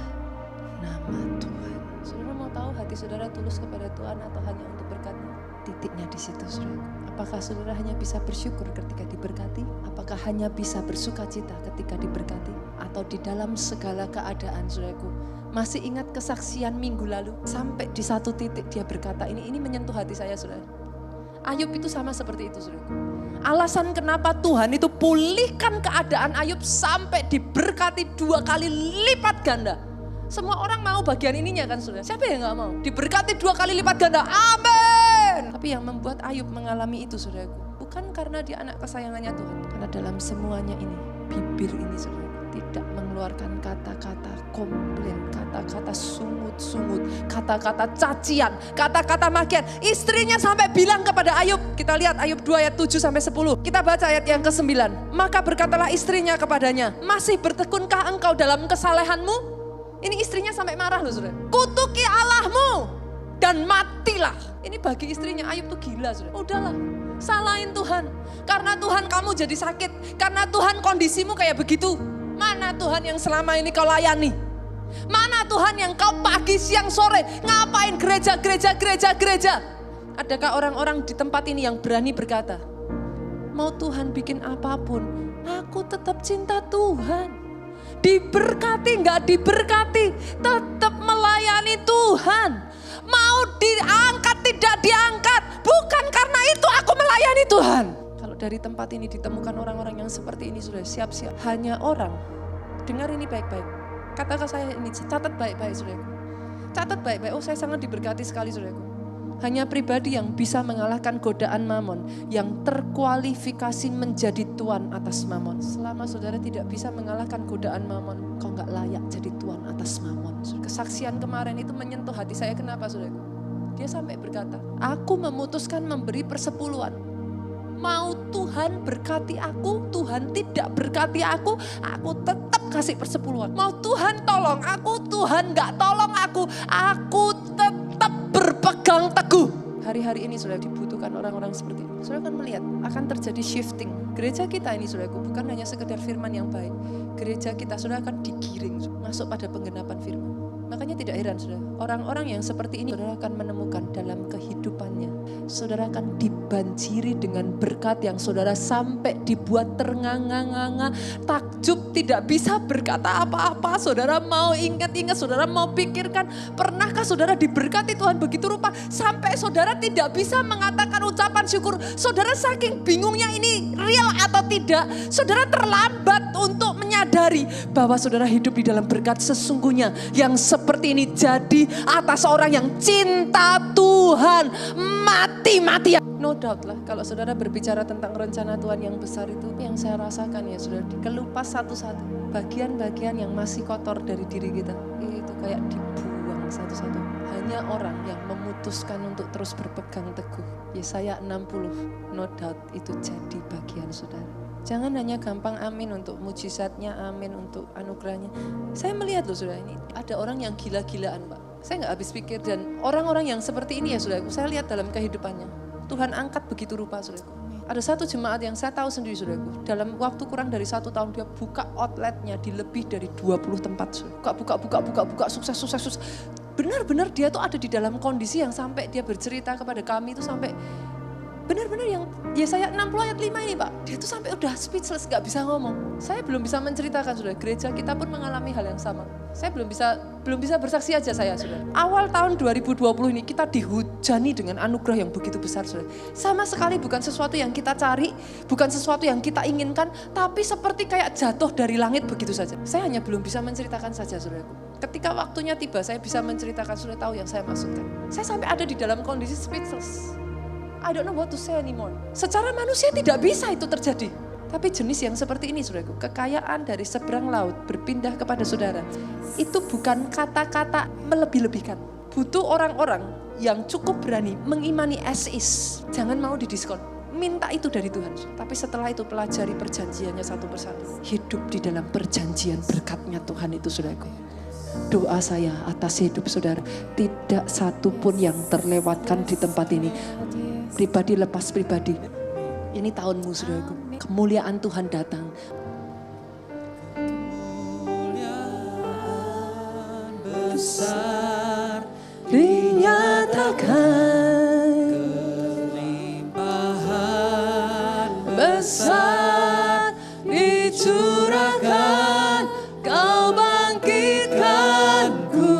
nama Tuhan. Saudara mau tahu hati saudara tulus kepada Tuhan atau hanya untuk berkatnya? Titiknya di situ, saudara. Apakah saudara hanya bisa bersyukur ketika diberkati? Apakah hanya bisa bersuka cita ketika diberkati? Atau di dalam segala keadaan, saudaraku, masih ingat kesaksian minggu lalu? Sampai di satu titik dia berkata, ini menyentuh hati saya, saudara. Ayub itu sama seperti itu, saudaraku. Alasan kenapa Tuhan itu pulihkan keadaan Ayub sampai diberkati 2 kali lipat ganda. Semua orang mau bagian ininya kan, saudara. Siapa yang gak mau? Diberkati 2 kali lipat ganda, amin. Tapi yang membuat Ayub mengalami itu, saudaraku, bukan karena dia anak kesayangannya Tuhan. Karena dalam semuanya ini, bibir ini, saudara, tidak mengeluarkan kata-kata komplain, kata-kata sungut-sungut, kata-kata cacian, kata-kata makian. Istrinya sampai bilang kepada Ayub, kita lihat Ayub 2 ayat 7-10. Kita baca ayat yang ke-9. Maka berkatalah istrinya kepadanya, masih bertekunkah engkau dalam kesalehanmu? Ini istrinya sampai marah loh, saudara. Kutuki Allahmu dan matilah. Ini bagi istrinya Ayub tuh gila, saudara. Udahlah, salahin Tuhan. Karena Tuhan kamu jadi sakit, karena Tuhan kondisimu kayak begitu. Mana Tuhan yang selama ini kau layani? Mana Tuhan yang kau pagi, siang, sore ngapain gereja? Adakah orang-orang di tempat ini yang berani berkata, mau Tuhan bikin apapun, aku tetap cinta Tuhan. Diberkati nggak diberkati, tetap melayani Tuhan. Mau diangkat tidak diangkat, bukan karena itu aku melayani Tuhan. Kalau dari tempat ini ditemukan orang-orang yang seperti ini, sudah siap-siap. Hanya orang, dengar ini baik-baik. Katakan saya ini, catat baik-baik, saudaraku. Catat baik-baik, oh saya sangat diberkati sekali, saudaraku. Hanya pribadi yang bisa mengalahkan godaan mamon, yang terkualifikasi menjadi tuan atas mamon. Selama saudara tidak bisa mengalahkan godaan mamon, kau gak layak jadi tuan atas mamon. Kesaksian kemarin itu menyentuh hati saya, kenapa, saudaraku? Dia sampai berkata, aku memutuskan memberi persepuluhan. Mau Tuhan berkati aku, Tuhan tidak berkati aku tetap kasih persepuluhan. Mau Tuhan tolong aku, Tuhan gak tolong aku tetap berpegang teguh. Hari-hari ini sudah dibutuhkan orang-orang seperti ini. Saudara akan melihat, akan terjadi shifting. Gereja kita ini, saudaraku, bukan hanya sekedar firman yang baik. Gereja kita, saudara, akan digiring masuk pada penggenapan firman. Makanya tidak heran, saudara, orang-orang yang seperti ini, saudara akan menemukan dalam kehidupannya. Saudara akan dibanjiri dengan berkat yang saudara sampai dibuat ternganga-nganga, takjub, tidak bisa berkata apa-apa. Saudara mau ingat-ingat, saudara mau pikirkan, pernahkah saudara diberkati Tuhan begitu rupa sampai saudara tidak bisa mengatakan ucapan syukur. Saudara saking bingungnya ini real atau tidak, saudara terlambat untuk menyadari bahwa saudara hidup di dalam berkat sesungguhnya yang seperti ini jadi atas orang yang cinta Tuhan mati-matian. No doubt lah kalau saudara berbicara tentang rencana Tuhan yang besar itu, yang saya rasakan ya saudara, dikelupas satu-satu bagian-bagian yang masih kotor dari diri kita, itu kayak dibuang satu-satu. Hanya orang yang memutuskan untuk terus berpegang teguh. Yesaya 60, no doubt itu jadi bagian saudara. Jangan hanya gampang amin untuk mujizatnya, amin untuk anugerahnya. Saya melihat loh saudara, ini ada orang yang gila-gilaan Pak. Saya gak habis pikir, dan orang-orang yang seperti ini ya saudaraku, saya lihat dalam kehidupannya. Tuhan angkat begitu rupa saudaraku. Ada satu jemaat yang saya tahu sendiri saudaraku, dalam waktu kurang dari 1 tahun dia buka outletnya di lebih dari 20 tempat. Buka, sukses. Benar-benar dia tuh ada di dalam kondisi yang sampai dia bercerita kepada kami itu sampai Benar-benar yang Yesaya 60 ayat 5 ini Pak. Dia tuh sampai udah speechless, gak bisa ngomong. Saya belum bisa menceritakan sudah. Gereja kita pun mengalami hal yang sama. Saya belum bisa bersaksi aja saya sudah. Awal tahun 2020 ini kita dihujani dengan anugerah yang begitu besar sudah. Sama sekali bukan sesuatu yang kita cari, bukan sesuatu yang kita inginkan, tapi seperti kayak jatuh dari langit begitu saja. Saya hanya belum bisa menceritakan saja saudaraku. Ketika waktunya tiba, saya bisa menceritakan, sudah tahu yang saya maksudkan. Saya sampai ada di dalam kondisi speechless. I don't know what to say anymore. Secara manusia tidak bisa itu terjadi. Tapi jenis yang seperti ini, saudaraku, kekayaan dari seberang laut berpindah kepada saudara. Itu bukan kata-kata melebih-lebihkan. Butuh orang-orang yang cukup berani mengimani as is. Jangan mau didiskon. Minta itu dari Tuhan. Tapi setelah itu pelajari perjanjiannya satu persatu. Hidup di dalam perjanjian berkatnya Tuhan itu, saudaraku. Doa saya atas hidup saudara, tidak satu pun yang terlewatkan di tempat ini. Pribadi lepas pribadi. Ini tahunmu saudaraku, kemuliaan Tuhan datang. Kemuliaan besar dinyatakan, kelimpahan besar dicurahkan, kau bangkitkanku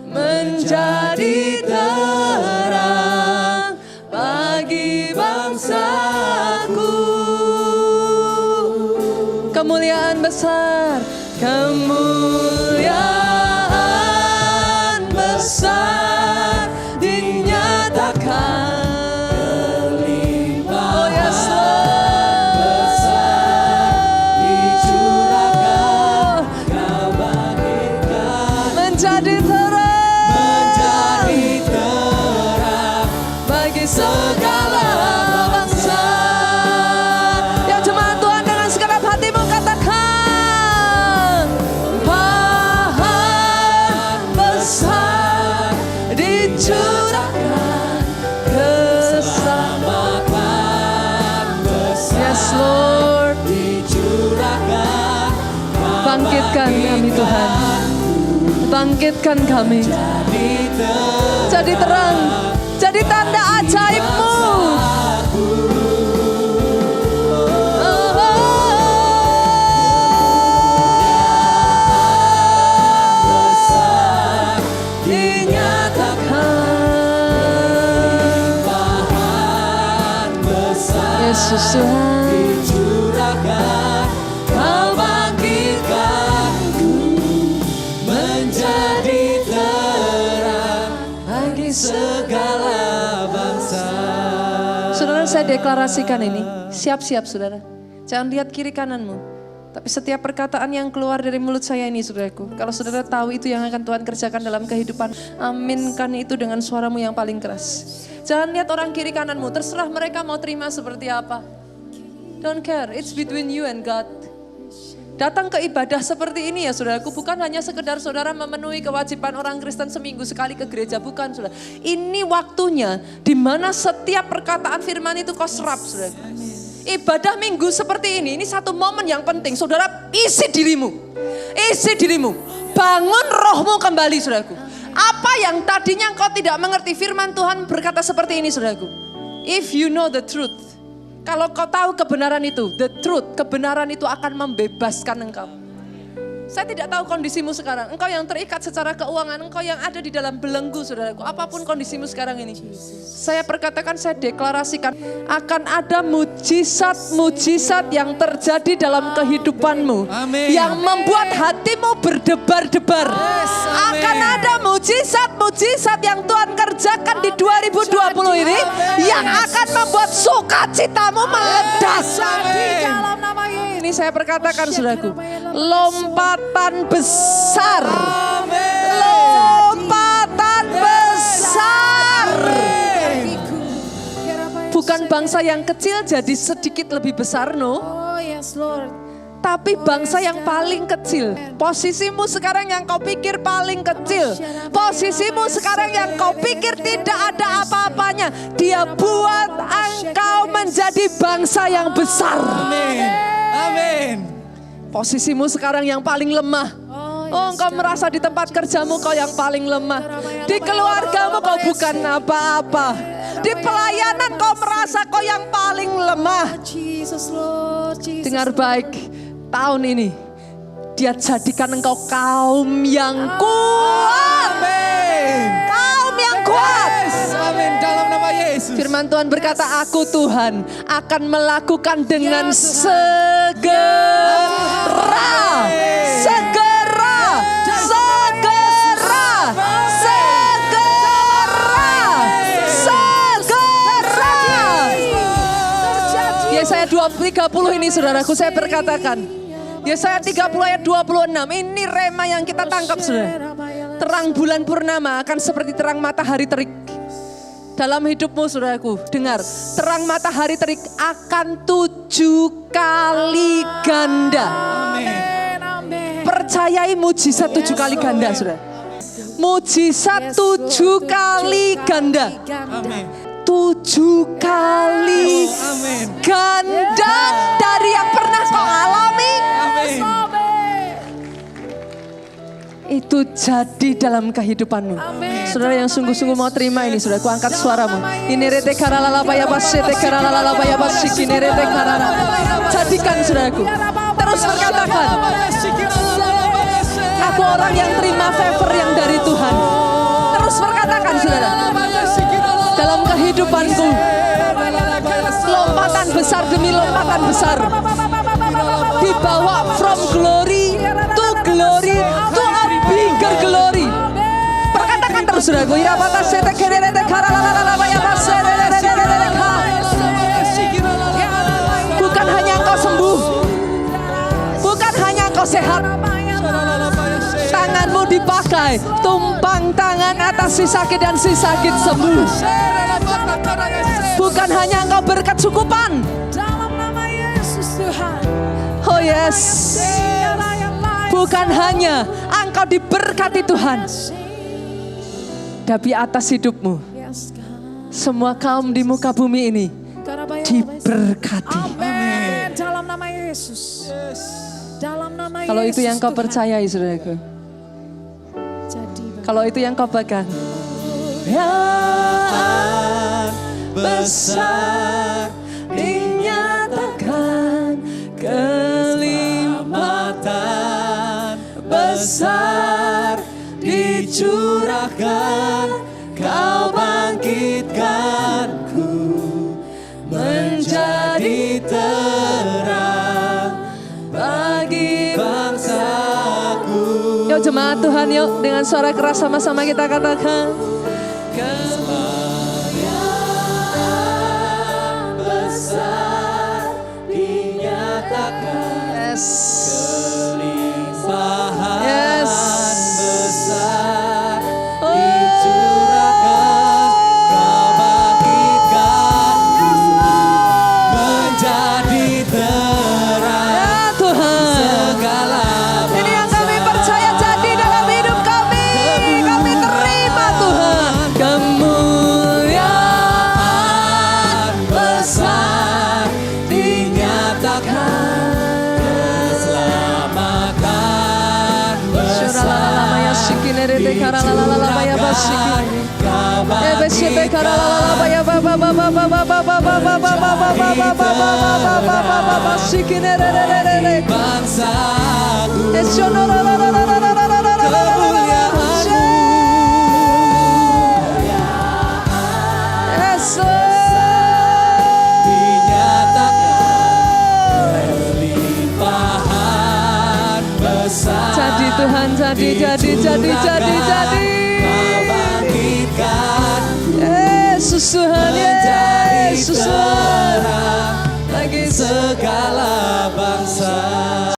menjadi terang bagi bangsaku. Kemuliaan besar, kemuliaan besar dinyatakan. Oh yes Lord, besar dicurahkan, kau bangkitkan menjadi terang bagi segala bangsa. Ya jemaat Tuhan, dengan segenap hatimu katakan, pahan besar dicurahkan, keselamatan besar. Yes Lord, dicurahkan. Bangkitkan kami Tuhan, bangkitkan kami jadi terang, jadi tanda ajaib-Mu. Yesus Tuhan, dicurahkan, kau bangkitkanku menjadi terang bagi segala bangsa. Saudara, saya deklarasikan ini, siap-siap saudara. Jangan lihat kiri kananmu, tapi setiap perkataan yang keluar dari mulut saya ini saudaraku, kalau saudara tahu itu yang akan Tuhan kerjakan dalam kehidupan, aminkan itu dengan suaramu yang paling keras. Jangan lihat orang kiri kananmu, terserah mereka mau terima seperti apa. Don't care, it's between you and God. Datang ke ibadah seperti ini ya saudaraku, bukan hanya sekedar saudara memenuhi kewajiban orang Kristen seminggu sekali ke gereja, bukan saudara. Ini waktunya di mana setiap perkataan firman itu kau serap saudaraku. Ibadah minggu seperti ini satu momen yang penting. Saudara, isi dirimu, bangun rohmu kembali saudaraku. Apa yang tadinya engkau tidak mengerti, firman Tuhan berkata seperti ini saudaraku. If you know the truth, kalau kau tahu kebenaran itu, the truth, kebenaran itu akan membebaskan engkau. Saya tidak tahu kondisimu sekarang, engkau yang terikat secara keuangan, engkau yang ada di dalam belenggu saudaraku, apapun kondisimu sekarang ini. Saya perkatakan, saya deklarasikan, akan ada mujizat-mujizat yang terjadi dalam kehidupanmu. Amin. Yang membuat hatimu berdebar-debar. Yes, akan ada mujizat-mujizat yang Tuhan kerjakan di 2020 ini. Amin. Yang akan membuat sukacitamu meledak. Di dalam nama Yesus. Ini saya perkatakan saudaraku, lompatan besar. Amin. Lompatan besar. Amin. Bukan bangsa yang kecil jadi sedikit lebih besar, no. Oh yes Lord. Tapi bangsa yang paling kecil. Posisimu sekarang yang kau pikir paling kecil. Posisimu sekarang yang kau pikir tidak ada apa-apanya. Dia buat engkau menjadi bangsa yang besar. Amin. Amin. Posisimu sekarang yang paling lemah. Oh, engkau merasa di tempat kerjamu kau yang paling lemah. Di keluargamu kau bukan apa-apa. Di pelayanan kau merasa kau yang paling lemah. Dengar baik, tahun ini Dia jadikan engkau kaum yang kuat. Kaum yang kuat. Amin. Dalam nama Yesus. Firman Tuhan berkata, aku Tuhan akan melakukan dengan segera. Segera. Segera. Segera. Segera. Yesaya 30 ini saudaraku saya berkatakan. Yesaya 30 ayat 26. Ini rema yang kita tangkap saudara. Terang bulan purnama akan seperti terang matahari terik. Dalam hidupmu saudaraku, dengar, terang matahari terik akan 7 kali ganda. Percayai mujizat 7 kali ganda, saudara. Mujizat 7 kali ganda. 7 kali ganda dari yang pernah kau alami. Itu jadi dalam kehidupanmu. Saudara yang sungguh-sungguh mau terima ini, saudara, ku angkat suaramu. Ini rete karalala baya basete karalala baya basiki rete karala. Jadikan saudaraku. Terus berkatakan, aku orang yang terima favor yang dari Tuhan. Terus berkatakan saudara, dalam kehidupanku, lompatan besar demi lompatan besar. Dibawa from glory to glory to a bigger glory. Perkatakan terus saudaraku, bukan hanya engkau sembuh, bukan hanya engkau sehat, tanganmu dipakai, tumpang tangan atas si sakit dan si sakit sembuh. Bukan hanya engkau berkecukupan, oh yes, bukan hanya engkau diberkati Tuhan, tapi atas hidupmu semua kaum di muka bumi ini diberkati. Amin. Dalam nama Yesus. Dalam nama Yesus. Kalau itu yang kau percayai saudaraku, kalau itu yang kau pegang, yang besar dinyatakan, keselamatan besar dicurahkan, kau bangkitkanku menjadi terang bagi bangsaku. Yuk jemaat Tuhan, yuk dengan suara keras sama-sama kita katakan, kemuliaan besar dinyatakan, yes, kelimpahan, yes, besar dicurahkan, kau bangkitkanku menjadi terang, ya Tuhan, segala ini yang kami percaya jadi dalam hidup kami terima Tuhan. Kemuliaan besar dinyatakan, keselamatan besar jadi Tuhan, jadi. Yesus Tuhan.